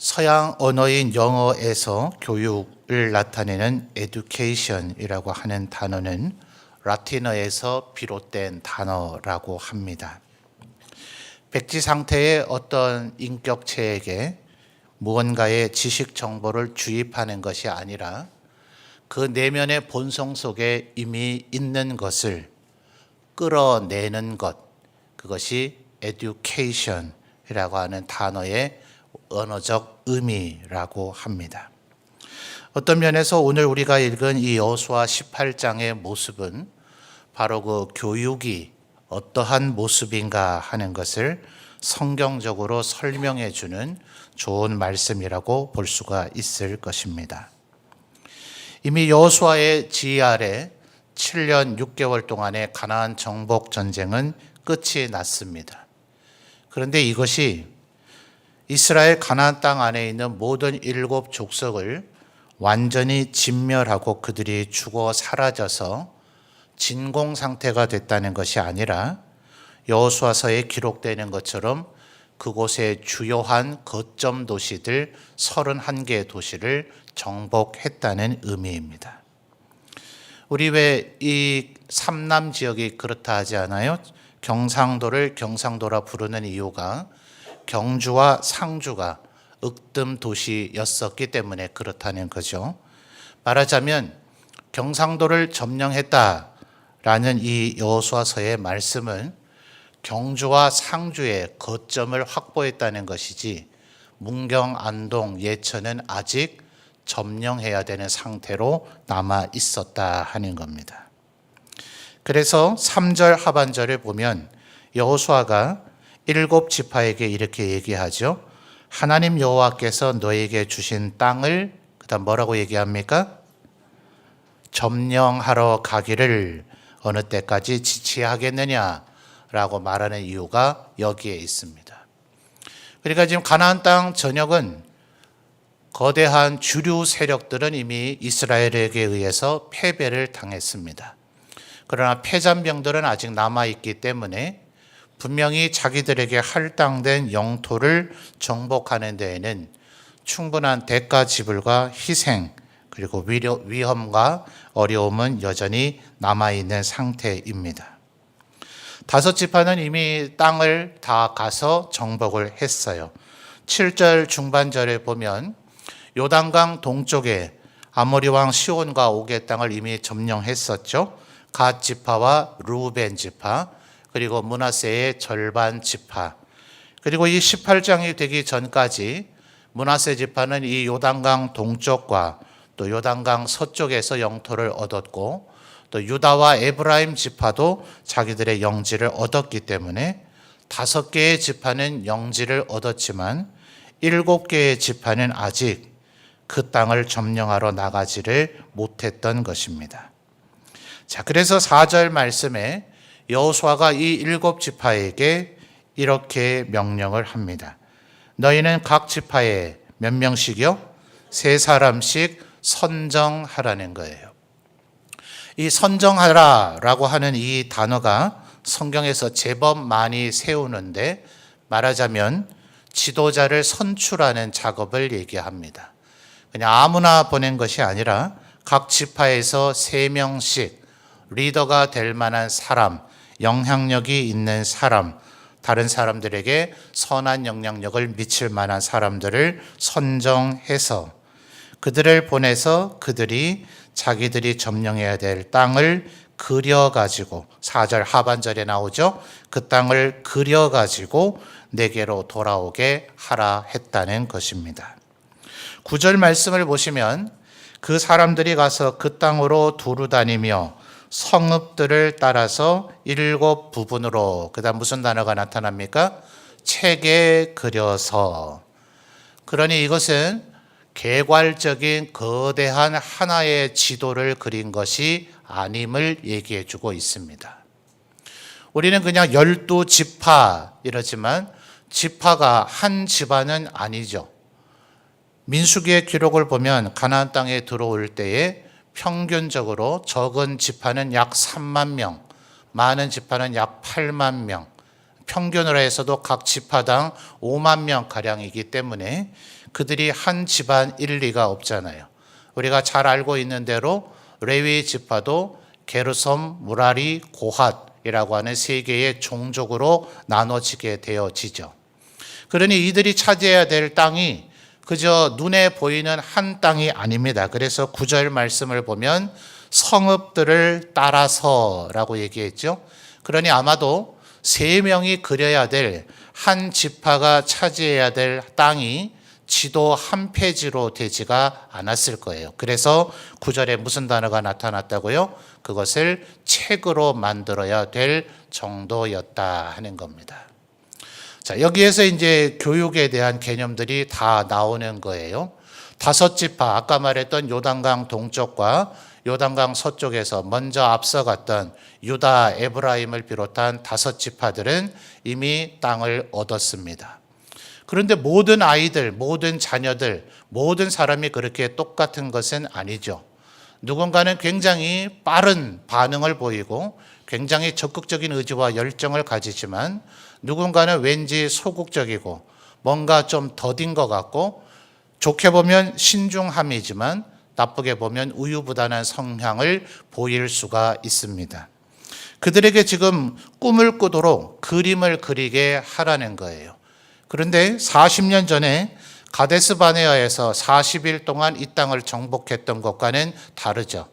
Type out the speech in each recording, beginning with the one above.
서양 언어인 영어에서 교육을 나타내는 education이라고 하는 단어는 라틴어에서 비롯된 단어라고 합니다. 백지 상태의 어떤 인격체에게 무언가의 지식 정보를 주입하는 것이 아니라 그 내면의 본성 속에 이미 있는 것을 끌어내는 것, 그것이 education이라고 하는 단어의 언어적 의미라고 합니다. 어떤 면에서 오늘 우리가 읽은 이 여호수아 18장의 모습은 바로 그 교육이 어떠한 모습인가 하는 것을 성경적으로 설명해 주는 좋은 말씀이라고 볼 수가 있을 것입니다. 이미 여호수아의 지휘 아래 7년 6개월 동안의 가나안 정복 전쟁은 끝이 났습니다. 그런데 이것이 이스라엘 가나안 땅 안에 있는 모든 7 족속을 완전히 진멸하고 그들이 죽어 사라져서 진공 상태가 됐다는 것이 아니라 여호수아서에 기록되는 것처럼 그곳의 주요한 거점 도시들 31개의 도시를 정복했다는 의미입니다. 우리 왜 이 삼남 지역이 그렇다 하지 않아요? 경상도를 경상도라 부르는 이유가 경주와 상주가 윽담 도시였었기 때문에 그렇다는 거죠. 말하자면 경상도를 점령했다라는 이 여호수아서의 말씀은 경주와 상주의 거점을 확보했다는 것이지 문경, 안동, 예천은 아직 점령해야 되는 상태로 남아 있었다 하는 겁니다. 그래서 3절 하반절을 보면 여호수아가 7 지파에게 이렇게 얘기하죠. 하나님 여호와께서 너에게 주신 땅을 그다음 뭐라고 얘기합니까? 점령하러 가기를 어느 때까지 지체하겠느냐라고 말하는 이유가 여기에 있습니다. 그러니까 지금 가나안 땅 전역은 거대한 주류 세력들은 이미 이스라엘에게 의해서 패배를 당했습니다. 그러나 패잔병들은 아직 남아있기 때문에 분명히 자기들에게 할당된 영토를 정복하는 데에는 충분한 대가 지불과 희생 그리고 위험과 어려움은 여전히 남아있는 상태입니다. 5 지파는 이미 땅을 다 가서 정복을 했어요. 7절 중반절에 보면 요단강 동쪽에 아모리 왕 시온과 옥의 땅을 이미 점령했었죠. 갓 지파와 루벤 지파 그리고 므낫세의 절반 지파 그리고 이 18장이 되기 전까지 므낫세 지파는 이 요단강 동쪽과 또 요단강 서쪽에서 영토를 얻었고 또 유다와 에브라임 지파도 자기들의 영지를 얻었기 때문에 5개의 지파는 영지를 얻었지만 7개의 지파는 아직 그 땅을 점령하러 나가지를 못했던 것입니다. 자, 그래서 4절 말씀에 여호수아가 이 7 지파에게 이렇게 명령을 합니다. 너희는 각 지파에 몇 명씩이요? 3사람씩 선정하라는 거예요. 이 선정하라라고 하는 이 단어가 성경에서 제법 많이 세우는데 말하자면 지도자를 선출하는 작업을 얘기합니다. 그냥 아무나 보낸 것이 아니라 각 지파에서 3명씩 리더가 될 만한 사람, 영향력이 있는 사람, 다른 사람들에게 선한 영향력을 미칠 만한 사람들을 선정해서 그들을 보내서 그들이 자기들이 점령해야 될 땅을 그려가지고 4절 하반절에 나오죠. 그 땅을 그려가지고 내게로 돌아오게 하라 했다는 것입니다. 9절 말씀을 보시면 그 사람들이 가서 그 땅으로 두루 다니며 성읍들을 따라서 7 부분으로 그다음 무슨 단어가 나타납니까? 책에 그려서. 그러니 이것은 개괄적인 거대한 하나의 지도를 그린 것이 아님을 얘기해 주고 있습니다. 우리는 그냥 12 지파 이러지만 지파가 한 집안은 아니죠. 민수기의 기록을 보면 가나안 땅에 들어올 때에 평균적으로 적은 지파는 약 3만 명, 많은 지파는 약 8만 명, 평균으로 해서도 각 지파당 5만 명 가량이기 때문에 그들이 한 집안일 리가 없잖아요. 우리가 잘 알고 있는 대로 레위 지파도 게르솜, 무라리, 고핫이라고 하는 세 개의 종족으로 나눠지게 되어지죠. 그러니 이들이 차지해야 될 땅이 그저 눈에 보이는 한 땅이 아닙니다. 그래서 9절 말씀을 보면 성읍들을 따라서라고 얘기했죠. 그러니 아마도 3명이 그려야 될 한 지파가 차지해야 될 땅이 지도 한 페이지로 되지가 않았을 거예요. 그래서 9절에 무슨 단어가 나타났다고요? 그것을 책으로 만들어야 될 정도였다 하는 겁니다. 자, 여기에서 이제 교육에 대한 개념들이 다 나오는 거예요. 5지파, 아까 말했던 요단강 동쪽과 요단강 서쪽에서 먼저 앞서갔던 유다, 에브라임을 비롯한 5지파들은 이미 땅을 얻었습니다. 그런데 모든 아이들, 모든 자녀들, 모든 사람이 그렇게 똑같은 것은 아니죠. 누군가는 굉장히 빠른 반응을 보이고 굉장히 적극적인 의지와 열정을 가지지만 누군가는 왠지 소극적이고 뭔가 좀 더딘 것 같고 좋게 보면 신중함이지만 나쁘게 보면 우유부단한 성향을 보일 수가 있습니다. 그들에게 지금 꿈을 꾸도록 그림을 그리게 하라는 거예요. 그런데 40년 전에 가데스 바네아에서 40일 동안 이 땅을 정복했던 것과는 다르죠.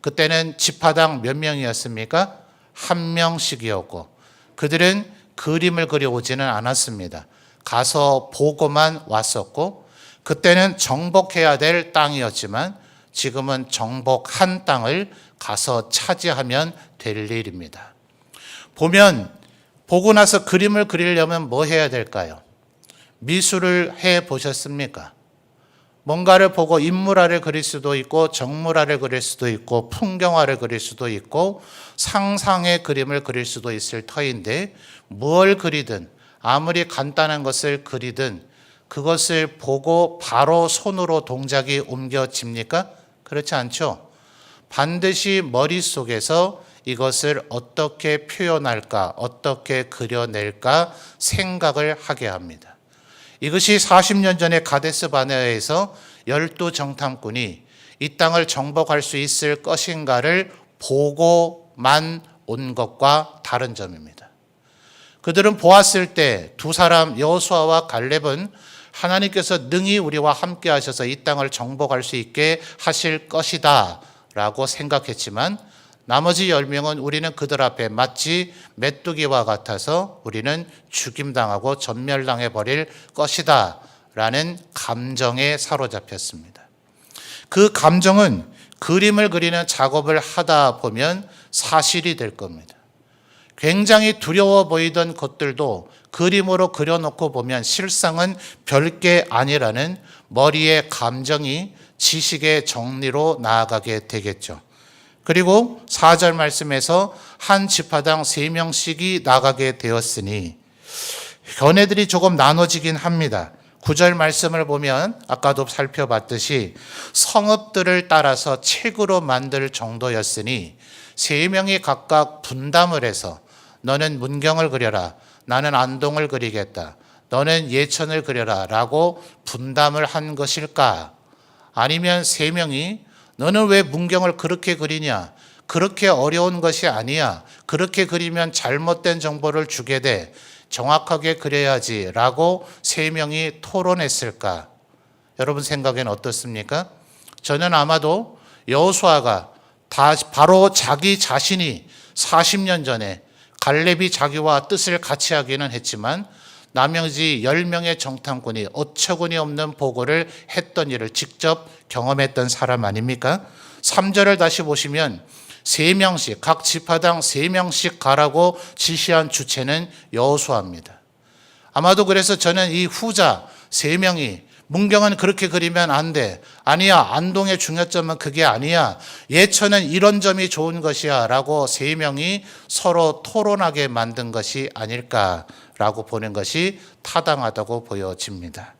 그때는 지파당 몇 명이었습니까? 한 명씩이었고 그들은 그림을 그려오지는 않았습니다. 가서 보고만 왔었고 그때는 정복해야 될 땅이었지만 지금은 정복한 땅을 가서 차지하면 될 일입니다. 보고 나서 그림을 그리려면 뭐 해야 될까요? 미술을 해 보셨습니까? 뭔가를 보고 인물화를 그릴 수도 있고 정물화를 그릴 수도 있고 풍경화를 그릴 수도 있고 상상의 그림을 그릴 수도 있을 터인데 뭘 그리든 아무리 간단한 것을 그리든 그것을 보고 바로 손으로 동작이 옮겨집니까? 그렇지 않죠. 반드시 머릿속에서 이것을 어떻게 표현할까, 어떻게 그려낼까 생각을 하게 합니다. 이것이 40년 전에 가데스 바네아에서 12정탐꾼이 이 땅을 정복할 수 있을 것인가를 보고만 온 것과 다른 점입니다. 그들은 보았을 때 두 사람 여호수아와 갈렙은 하나님께서 능히 우리와 함께 하셔서 이 땅을 정복할 수 있게 하실 것이다 라고 생각했지만 나머지 10명은 우리는 그들 앞에 마치 메뚜기와 같아서 우리는 죽임당하고 전멸당해 버릴 것이다 라는 감정에 사로잡혔습니다. 그 감정은 그림을 그리는 작업을 하다 보면 사실이 될 겁니다. 굉장히 두려워 보이던 것들도 그림으로 그려놓고 보면 실상은 별게 아니라는 머리의 감정이 지식의 정리로 나아가게 되겠죠. 그리고 4절 말씀에서 한 지파당 3명씩이 나가게 되었으니 견해들이 조금 나눠지긴 합니다. 9절 말씀을 보면 아까도 살펴봤듯이 성읍들을 따라서 책으로 만들 정도였으니 3명이 각각 분담을 해서 너는 문경을 그려라, 나는 안동을 그리겠다, 너는 예천을 그려라 라고 분담을 한 것일까? 아니면 3명이 너는 왜 문경을 그렇게 그리냐? 그렇게 어려운 것이 아니야. 그렇게 그리면 잘못된 정보를 주게 돼. 정확하게 그려야지 라고 3명이 토론했을까? 여러분 생각엔 어떻습니까? 저는 아마도 여호수아가 바로 자기 자신이 40년 전에 갈렙이 자기와 뜻을 같이 하기는 했지만 나머지 10명의 정탐꾼이 어처구니 없는 보고를 했던 일을 직접 경험했던 사람 아닙니까? 3절을 다시 보시면 3명씩 각 지파당 3명씩 가라고 지시한 주체는 여호수아입니다. 아마도 그래서 저는 이 후자 3명이 문경은 그렇게 그리면 안 돼. 아니야. 안동의 중요점은 그게 아니야. 예천은 이런 점이 좋은 것이야. 라고 3명이 서로 토론하게 만든 것이 아닐까라고 보는 것이 타당하다고 보여집니다.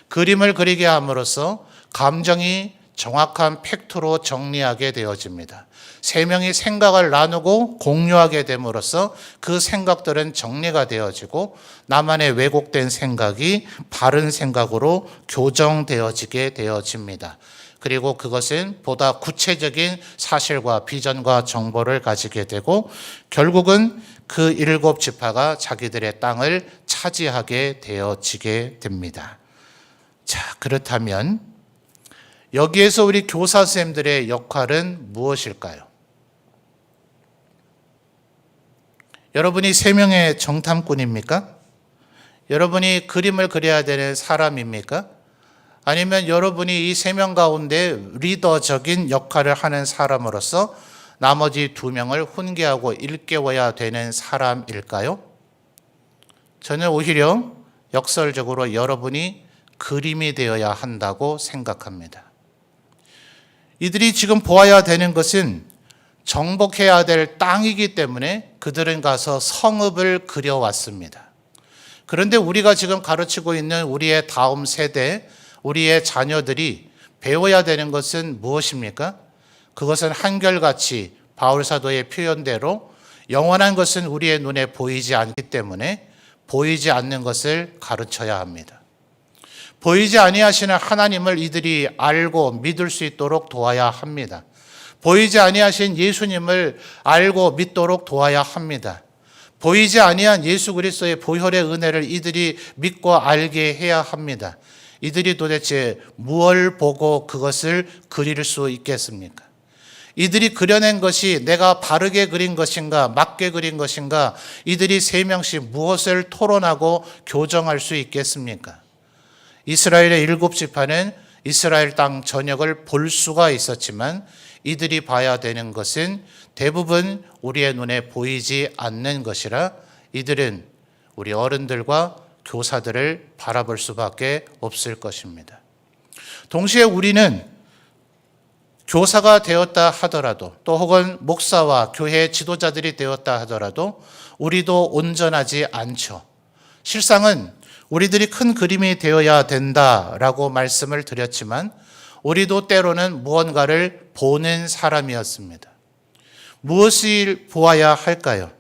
그림을 그리게 함으로써 감정이 정확한 팩트로 정리하게 되어집니다. 세 명이 생각을 나누고 공유하게 됨으로써 그 생각들은 정리가 되어지고 나만의 왜곡된 생각이 바른 생각으로 교정되어지게 되어집니다. 그리고 그것은 보다 구체적인 사실과 비전과 정보를 가지게 되고 결국은 그 7지파가 자기들의 땅을 차지하게 되어지게 됩니다. 자, 그렇다면 여기에서 우리 교사 선생님들의 역할은 무엇일까요? 여러분이 3명의 정탐꾼입니까? 여러분이 그림을 그려야 되는 사람입니까? 아니면 여러분이 이 3명 가운데 리더적인 역할을 하는 사람으로서 나머지 2명을 훈계하고 일깨워야 되는 사람일까요? 저는 오히려 역설적으로 여러분이 그림이 되어야 한다고 생각합니다. 이들이 지금 보아야 되는 것은 정복해야 될 땅이기 때문에 그들은 가서 성읍을 그려왔습니다. 그런데 우리가 지금 가르치고 있는 우리의 다음 세대, 우리의 자녀들이 배워야 되는 것은 무엇입니까? 그것은 한결같이 바울사도의 표현대로 영원한 것은 우리의 눈에 보이지 않기 때문에 보이지 않는 것을 가르쳐야 합니다. 보이지 아니하시는 하나님을 이들이 알고 믿을 수 있도록 도와야 합니다. 보이지 아니하신 예수님을 알고 믿도록 도와야 합니다. 보이지 아니한 예수 그리스도의 보혈의 은혜를 이들이 믿고 알게 해야 합니다. 이들이 도대체 무엇을 보고 그것을 그릴 수 있겠습니까? 이들이 그려낸 것이 내가 바르게 그린 것인가 맞게 그린 것인가 이들이 3명씩 무엇을 토론하고 교정할 수 있겠습니까? 이스라엘의 7지파는 이스라엘 땅 전역을 볼 수가 있었지만 이들이 봐야 되는 것은 대부분 우리의 눈에 보이지 않는 것이라 이들은 우리 어른들과 교사들을 바라볼 수밖에 없을 것입니다. 동시에 우리는 교사가 되었다 하더라도 또 혹은 목사와 교회 지도자들이 되었다 하더라도 우리도 온전하지 않죠. 실상은 우리들이 큰 그림이 되어야 된다라고 말씀을 드렸지만 우리도 때로는 무언가를 보는 사람이었습니다. 무엇을 보아야 할까요?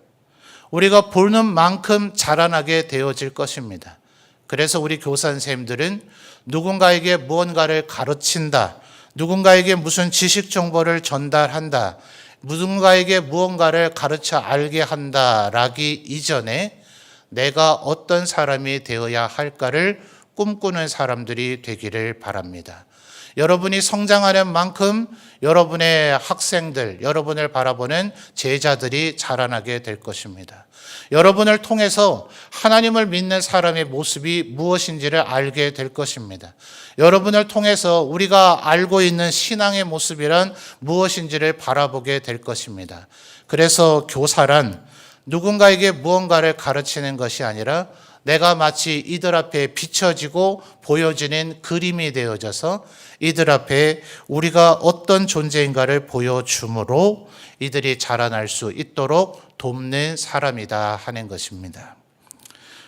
우리가 보는 만큼 자라나게 되어질 것입니다. 그래서 우리 교사 선생님들은 누군가에게 무언가를 가르친다, 누군가에게 무슨 지식 정보를 전달한다, 누군가에게 무언가를 가르쳐 알게 한다라기 이전에 내가 어떤 사람이 되어야 할까를 꿈꾸는 사람들이 되기를 바랍니다. 여러분이 성장하는 만큼 여러분의 학생들, 여러분을 바라보는 제자들이 자라나게 될 것입니다. 여러분을 통해서 하나님을 믿는 사람의 모습이 무엇인지를 알게 될 것입니다. 여러분을 통해서 우리가 알고 있는 신앙의 모습이란 무엇인지를 바라보게 될 것입니다. 그래서 교사란 누군가에게 무언가를 가르치는 것이 아니라 내가 마치 이들 앞에 비춰지고 보여지는 그림이 되어져서 이들 앞에 우리가 어떤 존재인가를 보여줌으로 이들이 자라날 수 있도록 돕는 사람이다 하는 것입니다.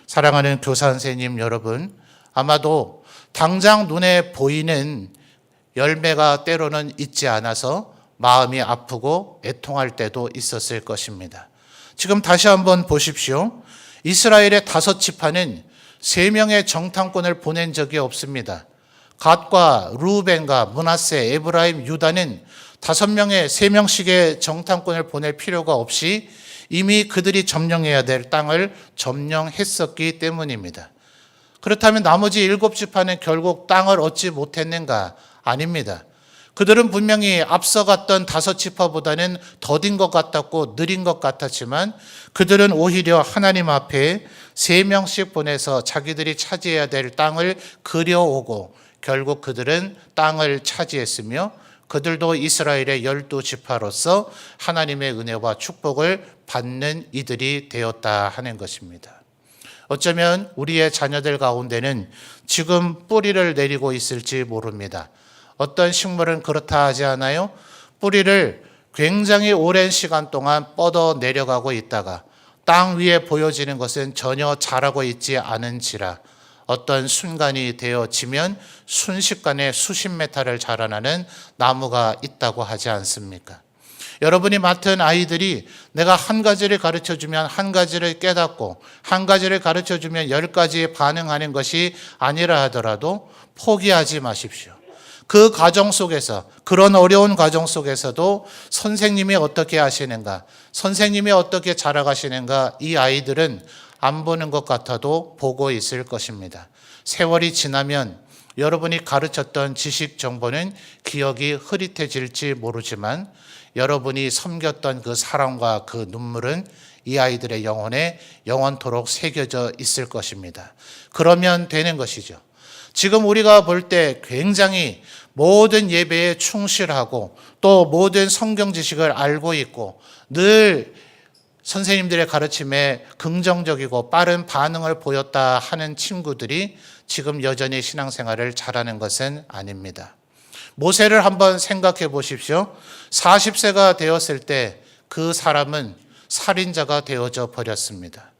사랑하는 교사 선생님 여러분, 아마도 당장 눈에 보이는 열매가 때로는 있지 않아서 마음이 아프고 애통할 때도 있었을 것입니다. 지금 다시 한번 보십시오. 이스라엘의 5지파는 3명의 정탐꾼을 보낸 적이 없습니다. 갓과 루벤과 므낫세, 에브라임, 유다는 5명의 3명씩의 정탐꾼을 보낼 필요가 없이 이미 그들이 점령해야 될 땅을 점령했었기 때문입니다. 그렇다면 나머지 7지파는 결국 땅을 얻지 못했는가? 아닙니다. 그들은 분명히 앞서갔던 5지파보다는 더딘 것 같았고 느린 것 같았지만 그들은 오히려 하나님 앞에 3명씩 보내서 자기들이 차지해야 될 땅을 그려오고 결국 그들은 땅을 차지했으며 그들도 이스라엘의 12지파로서 하나님의 은혜와 축복을 받는 이들이 되었다 하는 것입니다. 어쩌면 우리의 자녀들 가운데는 지금 뿌리를 내리고 있을지 모릅니다. 어떤 식물은 그렇다 하지 않아요? 뿌리를 굉장히 오랜 시간 동안 뻗어 내려가고 있다가 땅 위에 보여지는 것은 전혀 자라고 있지 않은지라 어떤 순간이 되어지면 순식간에 수십 메타를 자라나는 나무가 있다고 하지 않습니까? 여러분이 맡은 아이들이 내가 한 가지를 가르쳐주면 한 가지를 깨닫고 한 가지를 가르쳐주면 10가지에 반응하는 것이 아니라 하더라도 포기하지 마십시오. 그 과정 속에서, 그런 어려운 과정 속에서도 선생님이 어떻게 하시는가, 선생님이 어떻게 자라가시는가, 이 아이들은 안 보는 것 같아도 보고 있을 것입니다. 세월이 지나면 여러분이 가르쳤던 지식 정보는 기억이 흐릿해질지 모르지만 여러분이 섬겼던 그 사랑과 그 눈물은 이 아이들의 영혼에 영원토록 새겨져 있을 것입니다. 그러면 되는 것이죠. 지금 우리가 볼 때 굉장히 모든 예배에 충실하고 또 모든 성경 지식을 알고 있고 늘 선생님들의 가르침에 긍정적이고 빠른 반응을 보였다 하는 친구들이 지금 여전히 신앙생활을 잘하는 것은 아닙니다. 모세를 한번 생각해 보십시오. 40세가 되었을 때 그 사람은 살인자가 되어져 버렸습니다.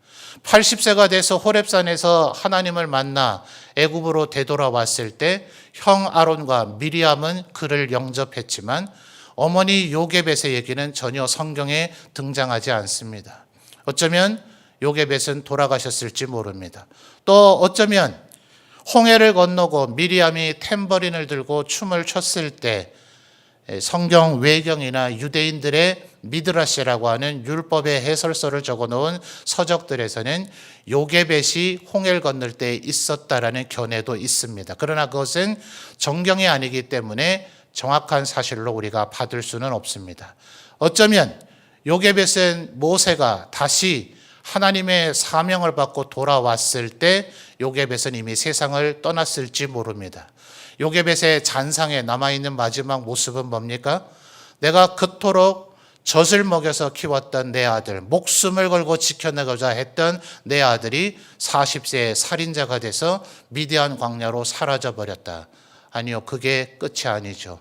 80세가 돼서 호렙산에서 하나님을 만나 애굽으로 되돌아왔을 때 형 아론과 미리암은 그를 영접했지만 어머니 요게벳의 얘기는 전혀 성경에 등장하지 않습니다. 어쩌면 요게벳은 돌아가셨을지 모릅니다. 또 어쩌면 홍해를 건너고 미리암이 탬버린을 들고 춤을 췄을 때 성경 외경이나 유대인들의 미드라시라고 하는 율법의 해설서를 적어놓은 서적들에서는 요게벳이 홍해를 건널 때 있었다라는 견해도 있습니다. 그러나 그것은 정경이 아니기 때문에 정확한 사실로 우리가 받을 수는 없습니다. 어쩌면 요게벳은 모세가 다시 하나님의 사명을 받고 돌아왔을 때 요게벳은 이미 세상을 떠났을지 모릅니다. 요게벳의 잔상에 남아있는 마지막 모습은 뭡니까? 내가 그토록 젖을 먹여서 키웠던 내 아들, 목숨을 걸고 지켜내고자 했던 내 아들이 40세의 살인자가 돼서 미디안 광야로 사라져버렸다. 아니요, 그게 끝이 아니죠.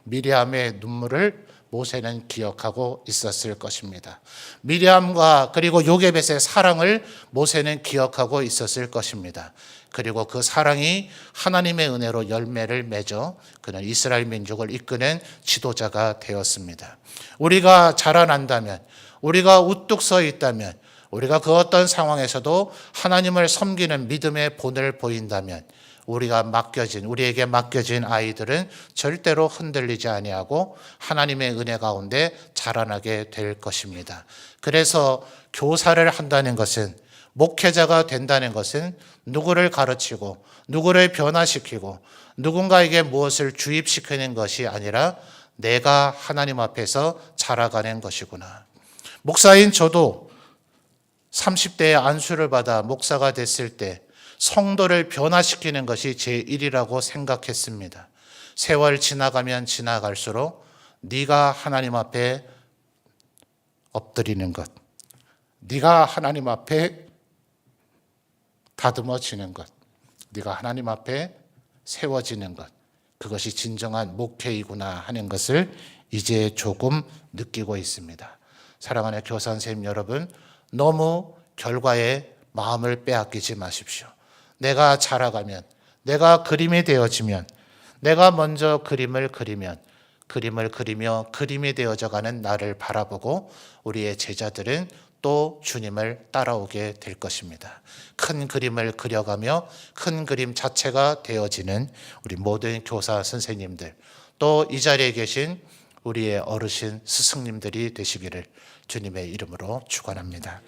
미리암의 눈물을 모세는 기억하고 있었을 것입니다. 미리암과 그리고 요게벳의 사랑을 모세는 기억하고 있었을 것입니다. 그리고 그 사랑이 하나님의 은혜로 열매를 맺어 그는 이스라엘 민족을 이끄는 지도자가 되었습니다. 우리가 자라난다면, 우리가 우뚝 서 있다면, 우리가 그 어떤 상황에서도 하나님을 섬기는 믿음의 본을 보인다면 우리에게 맡겨진 아이들은 절대로 흔들리지 아니하고 하나님의 은혜 가운데 자라나게 될 것입니다. 그래서 교사를 한다는 것은, 목회자가 된다는 것은 누구를 가르치고 누구를 변화시키고 누군가에게 무엇을 주입시키는 것이 아니라 내가 하나님 앞에서 자라가는 것이구나. 목사인 저도 30대에 안수를 받아 목사가 됐을 때 성도를 변화시키는 것이 제 일이라고 생각했습니다. 세월 지나가면 지나갈수록 네가 하나님 앞에 엎드리는 것, 네가 하나님 앞에 다듬어지는 것, 네가 하나님 앞에 세워지는 것, 그것이 진정한 목회이구나 하는 것을 이제 조금 느끼고 있습니다. 사랑하는 교사 선생님 여러분, 너무 결과에 마음을 빼앗기지 마십시오. 내가 자라가면, 내가 그림이 되어지면, 내가 먼저 그림을 그리면 그림을 그리며 그림이 되어져가는 나를 바라보고 우리의 제자들은 또 주님을 따라오게 될 것입니다. 큰 그림을 그려가며 큰 그림 자체가 되어지는 우리 모든 교사 선생님들, 또 이 자리에 계신 우리의 어르신 스승님들이 되시기를 주님의 이름으로 축원합니다.